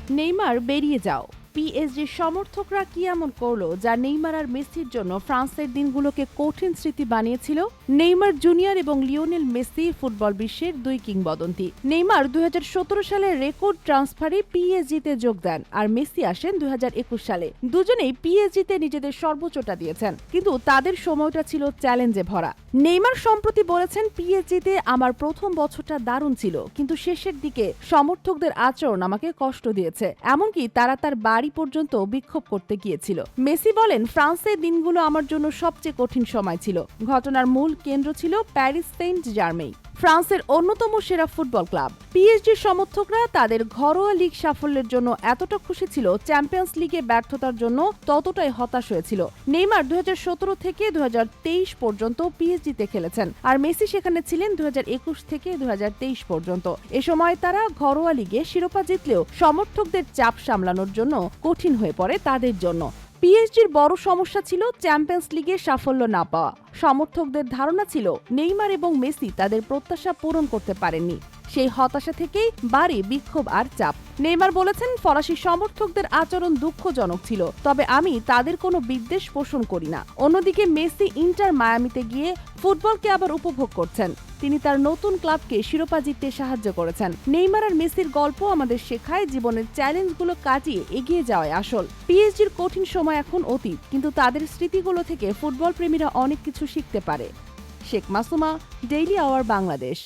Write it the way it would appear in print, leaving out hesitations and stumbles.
Neymar বেরিয়ে যাও। পিএসজির সমর্থকরা কি এমন করলো যা নেইমার আর মেসির জন্য ফ্রান্সের দিনগুলোকে কঠিন স্মৃতি বানিয়েছিল? নেইমার জুনিয়র এবং লিওনেল মেসি ফুটবল বিশ্বের দুই কিংবদন্তি। নেইমার 2017 সালে রেকর্ড ট্রান্সফারে পিএসজিতে যোগ দেন আর মেসি আসেন 2021 সালে। দুজনেই পিএসজিতে নিজেদের সর্বোচ্চটা দিয়েছেন, কিন্তু তাদের সময়টা ছিল চ্যালেঞ্জে ভরা। নেইমার সম্প্রতি বলেছেন, পিএসজিতে আমার প্রথম বছরটা দারুণ ছিল, কিন্তু শেষের দিকে সমর্থকদের আচরণ আমাকে কষ্ট দিয়েছে, এমনকি তারা তার বাড়ি পর্যন্ত বিক্ষোভ করতে গিয়েছিল। মেসি বলেন, ফ্রান্সের দিনগুলো আমার জন্য সবচেয়ে কঠিন সময় ছিল। ঘটনার মূল কেন্দ্র ছিল প্যারিস সেন্ট জার্মেই, ফ্রান্সের অন্যতম সেরা ফুটবল ক্লাব। পিএসজির সমর্থকরা তাদের ঘরোয়া লিগ সাফল্যের জন্য এতটা খুশি ছিল, চ্যাম্পিয়ন্স লিগে ব্যর্থতার জন্য ততটাই হতাশ হয়েছিল। নেইমার 2017 থেকে 2023 পর্যন্ত পিএসজিতে খেলেছেন, আর মেসি সেখানে ছিলেন 2021 থেকে 2023 পর্যন্ত। এ সময় তারা ঘরোয়া লিগে শিরোপা জিতলেও সমর্থকদের চাপ সামলানোর জন্য কঠিন হয়ে পড়ে তাদের জন্য। পিএসজির বড় সমস্যা ছিল চ্যাম্পিয়ন্স লিগে সাফল্য না পাওয়া। সমর্থকদের ধারণা ছিল নেইমার এবং মেসি তাদের প্রত্যাশা পূরণ করতে পারেননি। সেই হতাশা থেকেই বাড়ে বিক্ষোভ আর চাপ। নেইমার বলেছেন, ফরাসি সমর্থকদের আচরণ দুঃখজনক ছিল, তবে আমি তাদের কোনো বিদ্বেষ পোষণ করি না। অন্যদিকে মেসি ইন্টার মায়ামিতে গিয়ে ফুটবলকে আবার উপভোগ করছেন। তিনি তার নতুন ক্লাবকে শিরোপা জিততে সাহায্য করেছেন। নেইমার আর মেসির গল্প আমাদের শেখায়, জীবনের চ্যালেঞ্জগুলো কাটিয়ে এগিয়ে যাওয়াই আসল। পিএসজির কঠিন সময় এখন অতীত, কিন্তু তাদের স্মৃতিগুলো থেকে ফুটবল প্রেমীরা অনেক কিছু শিখতে পারে। Sheikh Masuma, Daily Our Bangladesh.